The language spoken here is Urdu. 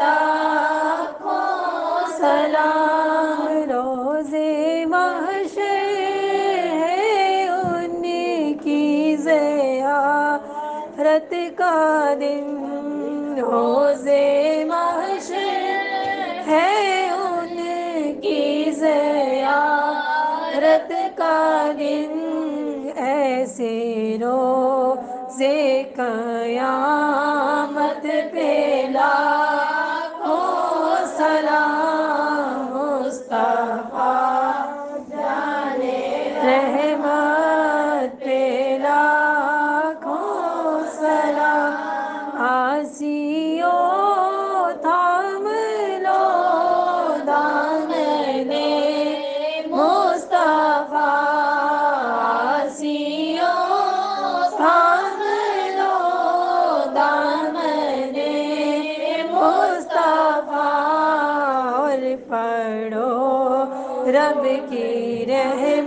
لاکھوں سلام، روز محشر ہے ان کی زیارت کا دن، روز محشر ہے ان کی زیارت کا دن، ایسے روزے قیامت پہ لاکھوں سلام، مصطفیٰ رحمت پہ لاکھوں سلام، آسیوں تھام لو دامن مصطفیٰ، آسیوں تھام لو دامن مصطفیٰ، اور پڑھو رب کی رحمت